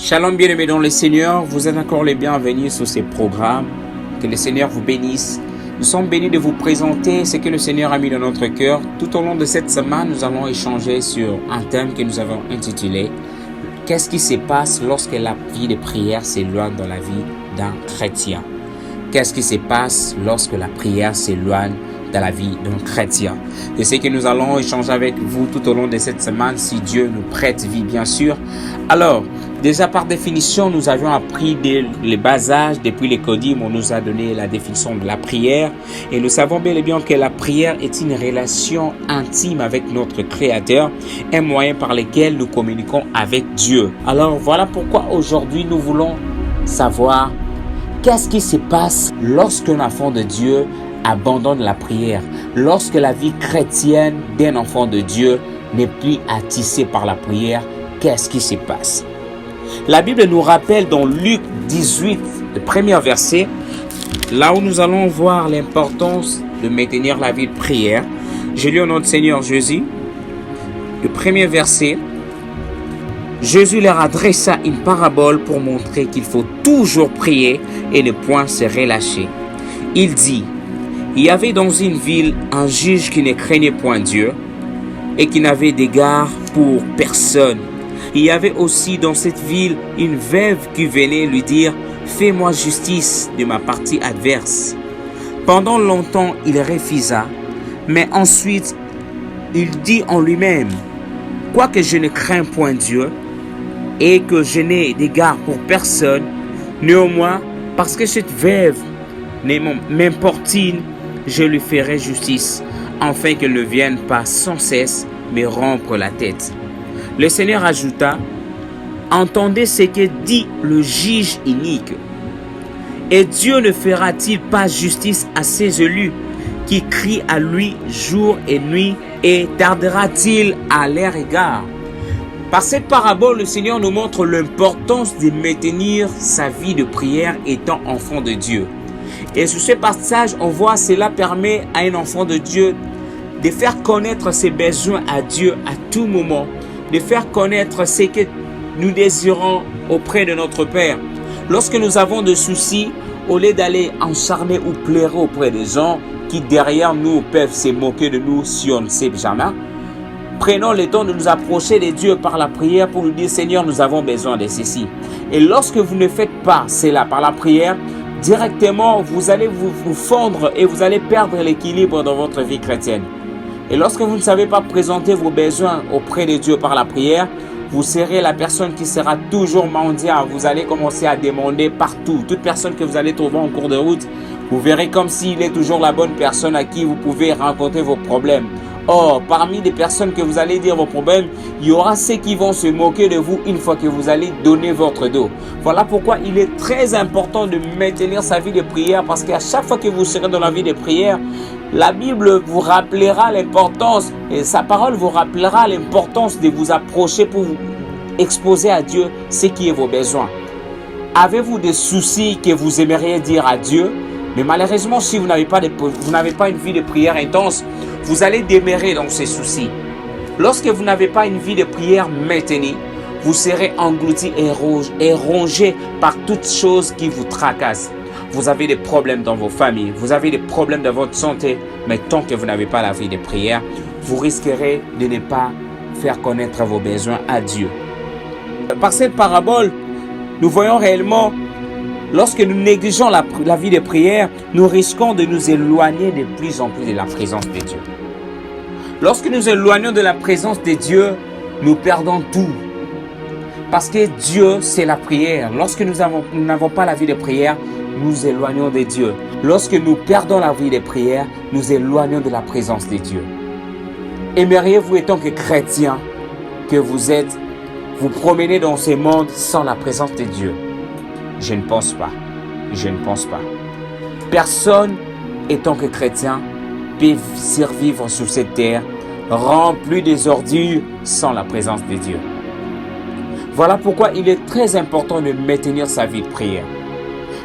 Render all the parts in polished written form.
Shalom bien-aimés dans le Seigneur, vous êtes encore les bienvenus sur ces programmes. Que le Seigneur vous bénisse. Nous sommes bénis de vous présenter ce que le Seigneur a mis dans notre cœur. Tout au long de cette semaine, nous allons échanger sur un thème que nous avons intitulé « Qu'est-ce qui se passe lorsque la vie de prière s'éloigne dans la vie d'un chrétien ?» Qu'est-ce qui se passe lorsque la prière s'éloigne dans la vie d'un chrétien? Et c'est que nous allons échanger avec vous tout au long de cette semaine, si Dieu nous prête vie, bien sûr. Alors, déjà par définition, nous avions appris dès le bas âge, depuis les codimes, on nous a donné la définition de la prière. Et nous savons bel et bien que la prière est une relation intime avec notre Créateur, un moyen par lequel nous communiquons avec Dieu. Alors, voilà pourquoi aujourd'hui nous voulons savoir qu'est-ce qui se passe lorsqu'un enfant de Dieu abandonne la prière, lorsque la vie chrétienne d'un enfant de Dieu n'est plus attissée par la prière. Qu'est-ce qui se passe? La Bible nous rappelle dans Luc 18, le premier verset, là où nous allons voir l'importance de maintenir la vie de prière. Je lis au nom du Seigneur Jésus, le premier verset. Jésus leur adressa une parabole pour montrer qu'il faut toujours prier et ne point se relâcher. Il dit: il y avait dans une ville un juge qui ne craignait point Dieu et qui n'avait d'égard pour personne. Il y avait aussi dans cette ville une veuve qui venait lui dire: fais-moi justice de ma partie adverse. Pendant longtemps, il refusa, mais ensuite, il dit en lui-même: quoique je ne crains point Dieu et que je n'ai d'égard pour personne, néanmoins, parce que cette veuve m'importune, je lui ferai justice, afin qu'elle ne vienne pas sans cesse me rompre la tête. Le Seigneur ajouta: entendez ce que dit le juge inique. Et Dieu ne fera-t-il pas justice à ses élus qui crient à lui jour et nuit, et tardera-t-il à leur égard? Par cette parabole, le Seigneur nous montre l'importance de maintenir sa vie de prière étant enfant de Dieu. Et sur ce passage, on voit que cela permet à un enfant de Dieu de faire connaître ses besoins à Dieu à tout moment, de faire connaître ce que nous désirons auprès de notre Père. Lorsque nous avons des soucis, au lieu d'aller encharner ou pleurer auprès des gens qui derrière nous peuvent se moquer de nous si on ne sait jamais, prenons le temps de nous approcher de Dieu par la prière pour lui dire: Seigneur, nous avons besoin de ceci. Et lorsque vous ne faites pas cela par la prière, directement, vous allez vous fondre et vous allez perdre l'équilibre dans votre vie chrétienne. Et lorsque vous ne savez pas présenter vos besoins auprès de Dieu par la prière, vous serez la personne qui sera toujours mendiant. Vous allez commencer à demander partout. Toute personne que vous allez trouver en cours de route, vous verrez comme s'il est toujours la bonne personne à qui vous pouvez raconter vos problèmes. Or, parmi les personnes que vous allez dire vos problèmes, il y aura ceux qui vont se moquer de vous une fois que vous allez donner votre dos. Voilà pourquoi il est très important de maintenir sa vie de prière, parce qu'à chaque fois que vous serez dans la vie de prière, la Bible vous rappellera l'importance, et sa parole vous rappellera l'importance de vous approcher pour vous exposer à Dieu ce qui est vos besoins. Avez-vous des soucis que vous aimeriez dire à Dieu? Mais malheureusement, si vous n'avez pas une vie de prière intense, vous allez demeurer dans ces soucis. Lorsque vous n'avez pas une vie de prière maintenue, vous serez englouti et rongé par toutes choses qui vous tracassent. Vous avez des problèmes dans vos familles, vous avez des problèmes dans votre santé, mais tant que vous n'avez pas la vie de prière, vous risquerez de ne pas faire connaître vos besoins à Dieu. Par cette parabole, nous voyons réellement, lorsque nous négligeons la vie de prière, nous risquons de nous éloigner de plus en plus de la présence de Dieu. Lorsque nous éloignons de la présence de Dieu, nous perdons tout. Parce que Dieu, c'est la prière. Lorsque nous n'avons pas la vie de prière, nous éloignons de Dieu. Lorsque nous perdons la vie de prière, nous éloignons de la présence de Dieu. Aimeriez-vous, étant que chrétien que vous êtes, vous promener dans ce monde sans la présence de Dieu? Je ne pense pas. Je ne pense pas. Personne, étant que chrétien, peut survivre sur cette terre remplie des ordures sans la présence de Dieu. Voilà pourquoi il est très important de maintenir sa vie de prière.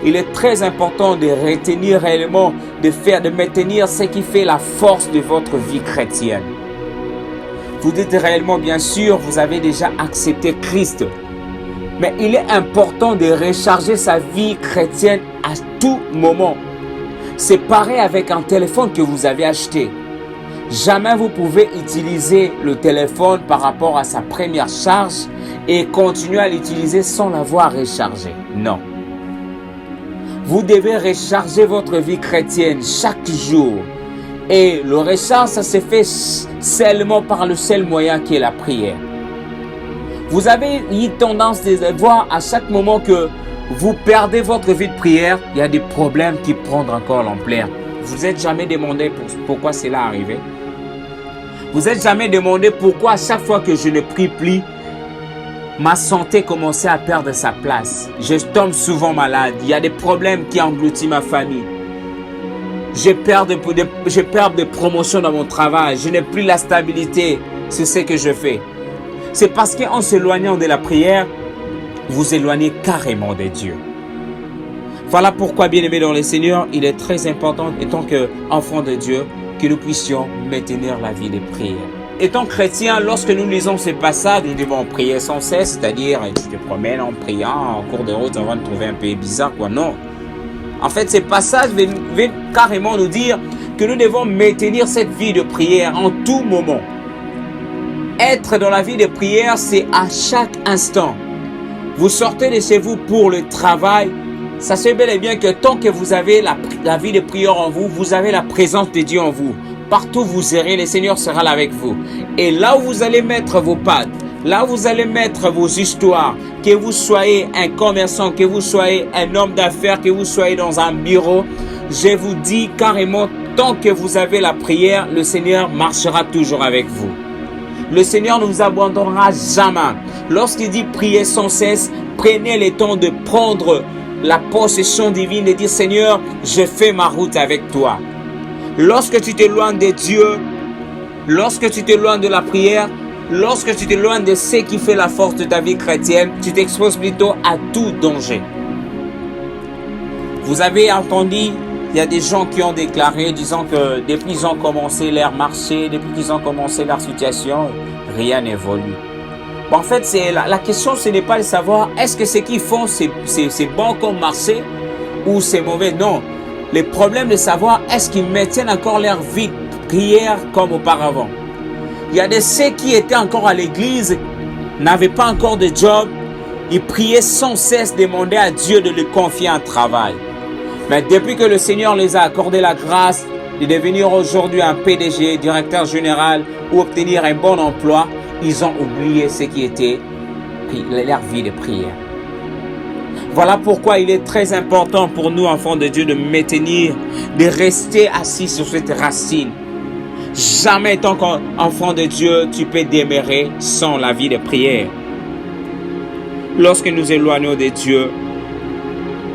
Il est très important de retenir réellement, de maintenir ce qui fait la force de votre vie chrétienne. Vous dites réellement, bien sûr, vous avez déjà accepté Christ. Mais il est important de recharger sa vie chrétienne à tout moment. C'est pareil avec un téléphone que vous avez acheté. Jamais vous pouvez utiliser le téléphone par rapport à sa première charge et continuer à l'utiliser sans l'avoir rechargé. Non. Vous devez recharger votre vie chrétienne chaque jour. Et le recharge, ça se fait seulement par le seul moyen qui est la prière. Vous avez eu tendance de voir à chaque moment que vous perdez votre vie de prière, il y a des problèmes qui prennent encore l'ampleur. Vous n'êtes jamais demandé pourquoi cela arrivé? Vous n'êtes jamais demandé pourquoi à chaque fois que je ne prie plus, ma santé commençait à perdre sa place. Je tombe souvent malade. Il y a des problèmes qui engloutissent ma famille. Je perds de promotion dans mon travail. Je n'ai plus la stabilité. C'est ce que je fais. C'est parce qu'en s'éloignant de la prière, vous éloignez carrément de Dieu. Voilà pourquoi, bien-aimés dans le Seigneur, il est très important, étant qu'enfants de Dieu, que nous puissions maintenir la vie de prière. Étant chrétien, lorsque nous lisons ces passages, nous devons prier sans cesse, c'est-à-dire tu te promènes en priant, en cours de route, on va nous trouver un peu bizarre, quoi. Non. En fait, ces passages viennent carrément nous dire que nous devons maintenir cette vie de prière en tout moment. Être dans la vie de prière, c'est à chaque instant. Vous sortez de chez vous pour le travail. Sachez bel et bien que tant que vous avez la vie de prière en vous, vous avez la présence de Dieu en vous. Partout où vous irez, le Seigneur sera là avec vous. Et là où vous allez mettre vos pattes, là où vous allez mettre vos histoires, que vous soyez un commerçant, que vous soyez un homme d'affaires, que vous soyez dans un bureau, je vous dis carrément, tant que vous avez la prière, le Seigneur marchera toujours avec vous. Le Seigneur ne vous abandonnera jamais. Lorsqu'il dit prier sans cesse, prenez le temps de prendre la possession divine et dire Seigneur, je fais ma route avec toi. Lorsque tu t'éloignes de Dieu, lorsque tu t'éloignes de la prière, lorsque tu t'éloignes de ce qui fait la force de ta vie chrétienne, tu t'exposes plutôt à tout danger. Vous avez entendu, il y a des gens qui ont déclaré disant que depuis qu'ils ont commencé leur marché, depuis qu'ils ont commencé leur situation, rien n'évolue. Bon, en fait, la question, ce n'est pas de savoir est-ce que ce qu'ils font, c'est bon comme marché ou c'est mauvais. Non. Le problème de savoir est-ce qu'ils maintiennent encore leur vie de prière comme auparavant. Il y a de ceux qui étaient encore à l'église, n'avaient pas encore de job, ils priaient sans cesse, demandaient à Dieu de lui confier un travail. Mais depuis que le Seigneur les a accordé la grâce de devenir aujourd'hui un PDG, directeur général ou obtenir un bon emploi, ils ont oublié ce qui était leur vie de prière. Voilà pourquoi il est très important pour nous, enfants de Dieu, de maintenir, de rester assis sur cette racine. Jamais, tant qu'enfant de Dieu, tu peux demeurer sans la vie de prière. Lorsque nous éloignons de Dieu,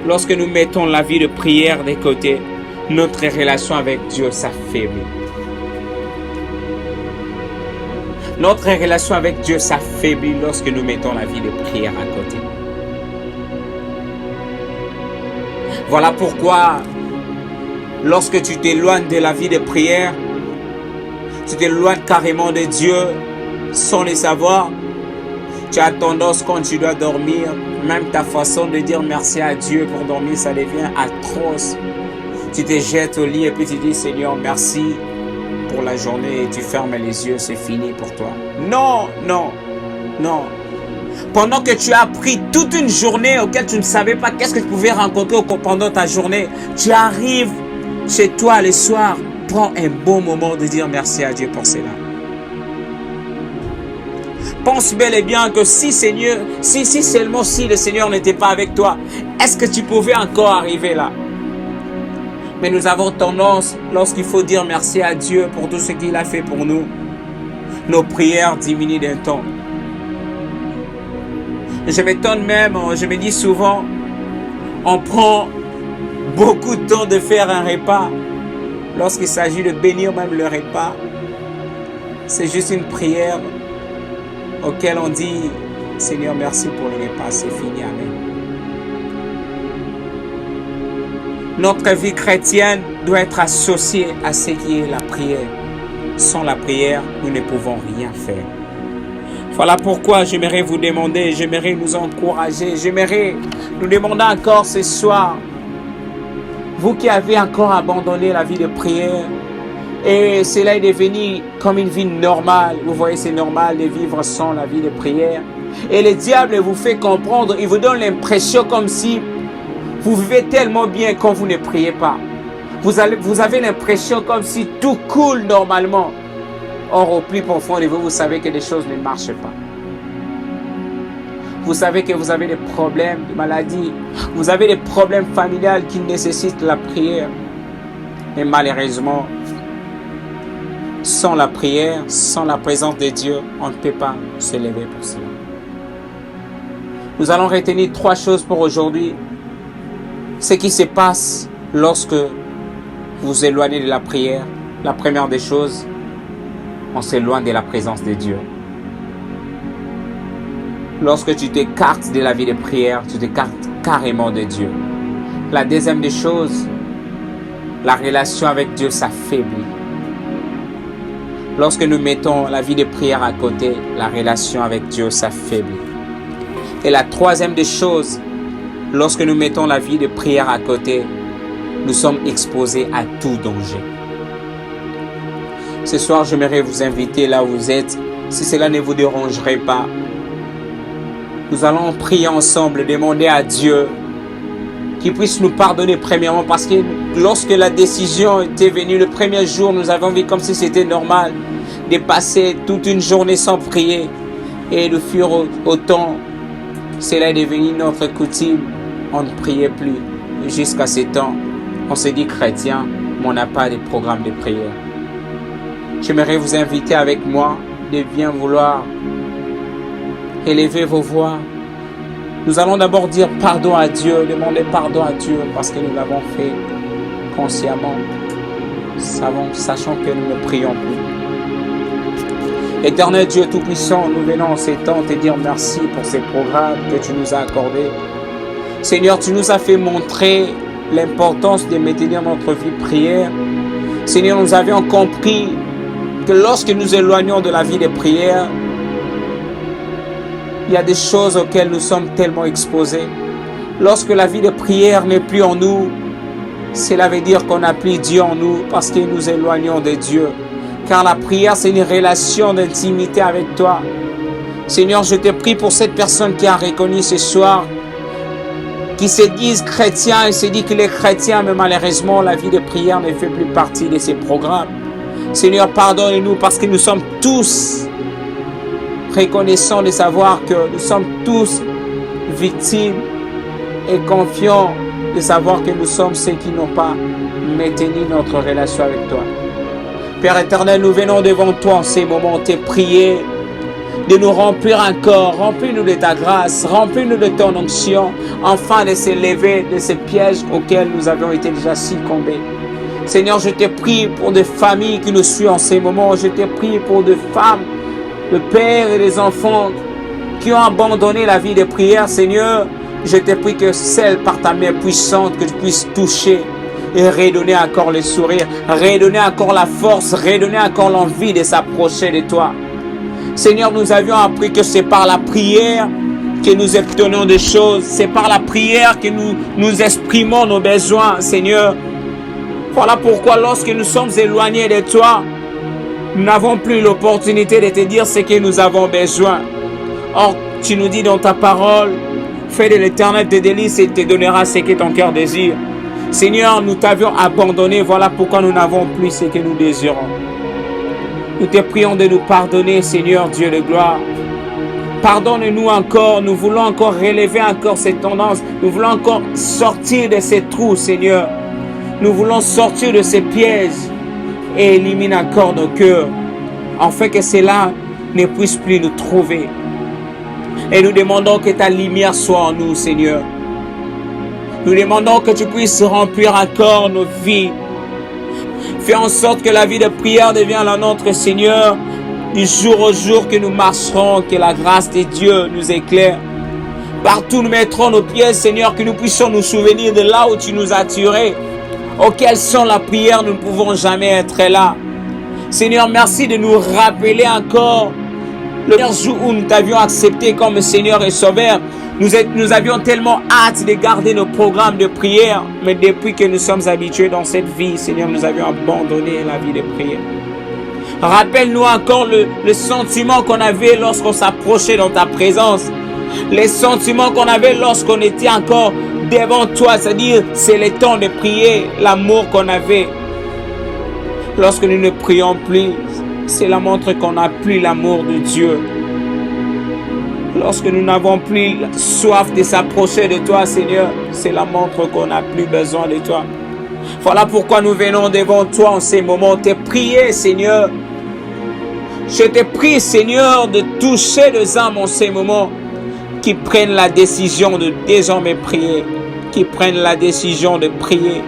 lorsque nous mettons la vie de prière de côté, notre relation avec Dieu s'affaiblit. Notre relation avec Dieu s'affaiblit lorsque nous mettons la vie de prière à côté. Voilà pourquoi, lorsque tu t'éloignes de la vie de prière, tu t'éloignes carrément de Dieu sans le savoir. Tu as tendance, quand tu dois dormir, même ta façon de dire merci à Dieu pour dormir, ça devient atroce. Tu te jettes au lit et puis tu dis Seigneur, merci pour la journée et tu fermes les yeux, c'est fini pour toi. Non, non, non. Pendant que tu as pris toute une journée auquel tu ne savais pas qu'est-ce que tu pouvais rencontrer pendant ta journée, tu arrives chez toi le soir, prends un bon moment de dire merci à Dieu pour cela. Pense bel et bien que si seulement si le Seigneur n'était pas avec toi, est-ce que tu pouvais encore arriver là? Mais nous avons tendance, lorsqu'il faut dire merci à Dieu pour tout ce qu'il a fait pour nous, nos prières diminuent d'un ton. Je m'étonne même, je me dis souvent, on prend beaucoup de temps de faire un repas. Lorsqu'il s'agit de bénir même le repas, c'est juste une prière auquel on dit Seigneur, merci pour le repas, c'est fini, amen. Notre vie chrétienne doit être associée à ce qui est la prière. Sans la prière, nous ne pouvons rien faire. Voilà pourquoi j'aimerais vous demander, j'aimerais nous encourager, j'aimerais nous demander encore ce soir, vous qui avez encore abandonné la vie de prière, et cela est devenu comme une vie normale. Vous voyez, c'est normal de vivre sans la vie de prière. Et le diable vous fait comprendre, il vous donne l'impression comme si vous vivez tellement bien quand vous ne priez pas. Vous avez l'impression comme si tout coule normalement. Or, au plus profond de vous, vous savez que les choses ne marchent pas. Vous savez que vous avez des problèmes de maladie. Vous avez des problèmes familiales qui nécessitent la prière. Et malheureusement, sans la prière, sans la présence de Dieu, on ne peut pas se lever pour cela. Nous allons retenir 3 choses pour aujourd'hui. Ce qui se passe lorsque vous vous éloignez de la prière. La première des choses, on s'éloigne de la présence de Dieu. Lorsque tu t'écartes de la vie de prière, tu t'écartes carrément de Dieu. La deuxième des choses, la relation avec Dieu s'affaiblit. Lorsque nous mettons la vie de prière à côté, la relation avec Dieu s'affaiblit. Et la troisième des choses, lorsque nous mettons la vie de prière à côté, nous sommes exposés à tout danger. Ce soir, j'aimerais vous inviter là où vous êtes, si cela ne vous dérangerait pas. Nous allons prier ensemble, demander à Dieu qu'il puisse nous pardonner premièrement, parce que lorsque la décision était venue, le premier jour, nous avons vu comme si c'était normal de passer toute une journée sans prier. Et de fuir au temps, cela est devenu notre coutume. On ne priait plus. Jusqu'à ce temps, on se dit chrétien, mais on n'a pas de programme de prière. J'aimerais vous inviter avec moi de bien vouloir élever vos voix. Nous allons d'abord dire pardon à Dieu, demander pardon à Dieu parce que nous l'avons fait consciemment, sachant que nous ne prions plus. Éternel Dieu Tout-Puissant, nous venons en ces temps te dire merci pour ces programmes que tu nous as accordés. Seigneur, tu nous as fait montrer l'importance de maintenir notre vie de prière. Seigneur, nous avions compris que lorsque nous éloignons de la vie de prière, il y a des choses auxquelles nous sommes tellement exposés. Lorsque la vie de prière n'est plus en nous, cela veut dire qu'on n'a plus Dieu en nous parce que nous éloignons de Dieu. Car la prière, c'est une relation d'intimité avec toi. Seigneur, je te prie pour cette personne qui a reconnu ce soir, qui se disent chrétiens et se dit qu'il est chrétien, mais malheureusement, la vie de prière ne fait plus partie de ses programmes. Seigneur, pardonne-nous parce que nous sommes tous reconnaissants de savoir que nous sommes tous victimes et confiants de savoir que nous sommes ceux qui n'ont pas maintenu notre relation avec toi. Père éternel, nous venons devant toi en ces moments, te prier de nous remplir encore, remplis-nous de ta grâce, remplis-nous de ton onction, afin de se lever de ces pièges auxquels nous avions été déjà succombés. Seigneur, je te prie pour des familles qui nous suivent en ces moments, je te prie pour des femmes, des pères et des enfants qui ont abandonné la vie de prière. Seigneur, je te prie que celle par ta main puissante, que tu puisses toucher et redonner encore le sourire, redonner encore la force, redonner encore l'envie de s'approcher de toi. Seigneur, nous avions appris que c'est par la prière que nous obtenons des choses. C'est par la prière que nous exprimons nos besoins, Seigneur. Voilà pourquoi lorsque nous sommes éloignés de toi, nous n'avons plus l'opportunité de te dire ce que nous avons besoin. Or, tu nous dis dans ta parole, fais de l'Éternel tes délices et il te donnera ce que ton cœur désire. Seigneur, nous t'avions abandonné, voilà pourquoi nous n'avons plus ce que nous désirons. Nous te prions de nous pardonner, Seigneur Dieu de gloire. Pardonne-nous encore, nous voulons encore relever encore cette tendance, nous voulons encore sortir de ces trous, Seigneur. Nous voulons sortir de ces pièges et élimine encore nos cœurs, afin que cela ne puisse plus nous trouver. Et nous demandons que ta lumière soit en nous, Seigneur. Nous demandons que tu puisses remplir encore nos vies. Fais en sorte que la vie de prière devienne la nôtre, Seigneur, du jour au jour que nous marcherons, que la grâce de Dieu nous éclaire. Partout nous mettrons nos pieds, Seigneur, que nous puissions nous souvenir de là où tu nous as tirés. Auquel sont la prière, nous ne pouvons jamais être là. Seigneur, merci de nous rappeler encore Le jour où nous t'avions accepté comme Seigneur et Sauveur, nous avions tellement hâte de garder nos programmes de prière, mais depuis que nous sommes habitués dans cette vie, Seigneur, nous avions abandonné la vie de prière. Rappelle-nous encore le sentiment qu'on avait lorsqu'on s'approchait dans ta présence, les sentiments qu'on avait lorsqu'on était encore devant toi, c'est-à-dire c'est le temps de prier, l'amour qu'on avait. Lorsque nous ne prions plus, cela montre qu'on n'a plus l'amour de Dieu. Lorsque nous n'avons plus soif de s'approcher de toi, Seigneur, cela montre qu'on n'a plus besoin de toi. Voilà pourquoi nous venons devant toi en ces moments, te prier, Seigneur. Je te prie, Seigneur, de toucher les âmes en ces moments qui prennent la décision de désormais prier, qui prennent la décision de prier,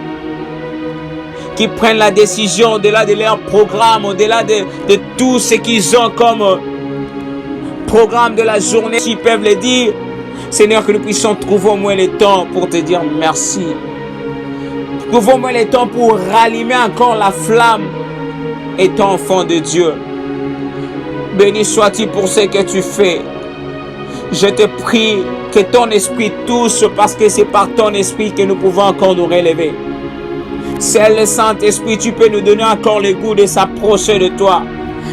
qui prennent la décision au-delà de leur programme, au-delà de tout ce qu'ils ont comme programme de la journée, s'ils peuvent le dire. Seigneur, que nous puissions trouver au moins le temps pour te dire merci. Trouver au moins le temps pour rallumer encore la flamme étant enfant de Dieu. Béni sois-tu pour ce que tu fais. Je te prie que ton esprit touche parce que c'est par ton esprit que nous pouvons encore nous relever. C'est le Saint-Esprit, tu peux nous donner encore le goût de s'approcher de toi.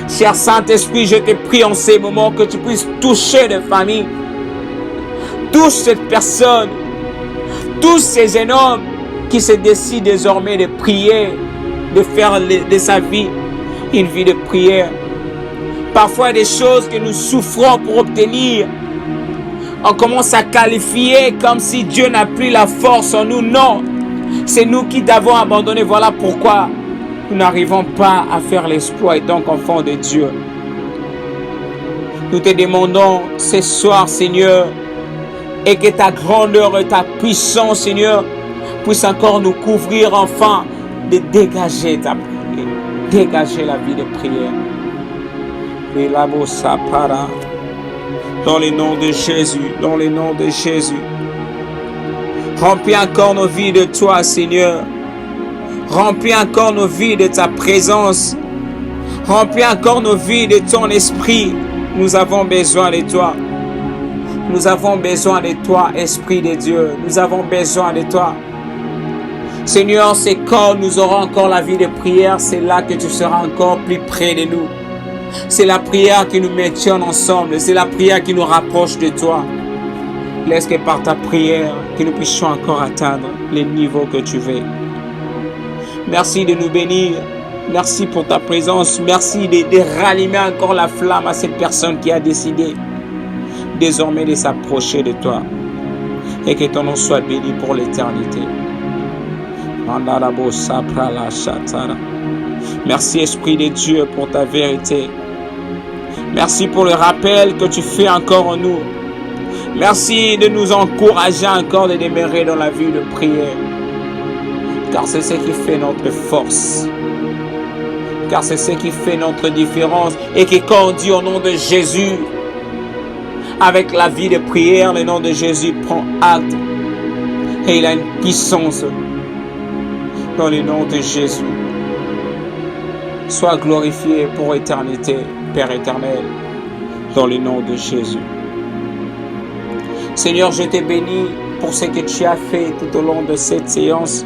Cher Saint-Esprit, je te prie en ces moments que tu puisses toucher des familles. Touche cette personne, tous ces jeunes hommes qui se décident désormais de prier, de faire de sa vie une vie de prière. Parfois des choses que nous souffrons pour obtenir, on commence à qualifier comme si Dieu n'a plus la force en nous. Non, c'est nous qui devons abandonner. Voilà pourquoi nous n'arrivons pas à faire l'exploit étant qu'enfants de Dieu. Nous te demandons ce soir, Seigneur, et que ta grandeur et ta puissance, Seigneur, puissent encore nous couvrir enfin de dégager ta prière, dégager la vie de prière. Et la bossa para. Dans le nom de Jésus, dans le nom de Jésus. Remplis encore nos vies de toi, Seigneur. Remplis encore nos vies de ta présence. Remplis encore nos vies de ton esprit. Nous avons besoin de toi. Nous avons besoin de toi, Esprit de Dieu. Nous avons besoin de toi. Seigneur, c'est quand nous aurons encore la vie de prière, c'est là que tu seras encore plus près de nous. C'est la prière qui nous maintient ensemble. C'est la prière qui nous rapproche de toi. Laisse que par ta prière, que nous puissions encore atteindre les niveaux que tu veux. Merci de nous bénir. Merci pour ta présence. Merci de rallumer encore la flamme à cette personne qui a décidé désormais de s'approcher de toi. Et que ton nom soit béni pour l'éternité. Merci Esprit de Dieu pour ta vérité. Merci pour le rappel que tu fais encore en nous. Merci de nous encourager encore de demeurer dans la vie de prière. Car c'est ce qui fait notre force. Car c'est ce qui fait notre différence. Et que quand on dit au nom de Jésus, avec la vie de prière, le nom de Jésus prend acte. Et il a une puissance dans le nom de Jésus. Sois glorifié pour éternité, Père éternel, dans le nom de Jésus. Seigneur, je te bénis pour ce que tu as fait tout au long de cette séance,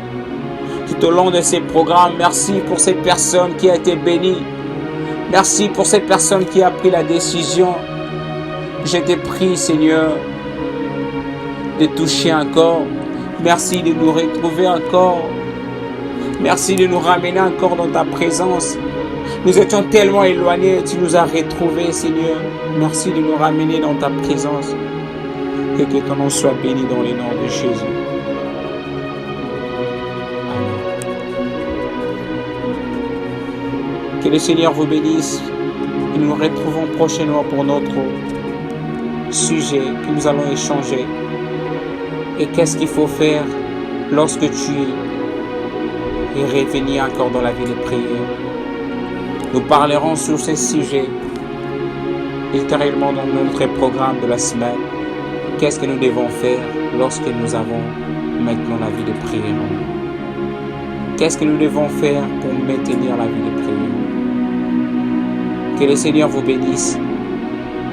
tout au long de ces programmes. Merci pour cette personne qui a été bénie. Merci pour cette personne qui a pris la décision. Je te prie, Seigneur, de toucher encore. Merci de nous retrouver encore. Merci de nous ramener encore dans ta présence. Nous étions tellement éloignés, tu nous as retrouvés, Seigneur. Merci de nous ramener dans ta présence. Et que ton nom soit béni dans le nom de Jésus. Amen. Que le Seigneur vous bénisse. Et nous nous retrouvons prochainement pour notre sujet que nous allons échanger. Et qu'est-ce qu'il faut faire lorsque tu es revenu encore dans la vie de prière. Nous parlerons sur ces sujets ultérieurement dans notre programme de la semaine. Qu'est-ce que nous devons faire lorsque nous avons maintenant la vie de prière? Qu'est-ce que nous devons faire pour maintenir la vie de prière? Que le Seigneur vous bénisse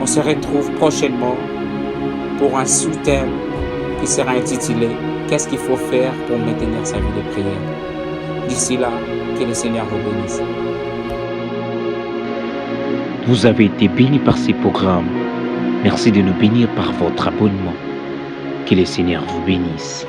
en On se retrouve prochainement pour un sous-thème qui sera intitulé « Qu'est-ce qu'il faut faire pour maintenir sa vie de prière ?» D'ici là, que le Seigneur vous bénisse. Vous avez été bénis par ces programmes. Merci de nous bénir par votre abonnement. Que le Seigneur vous bénisse.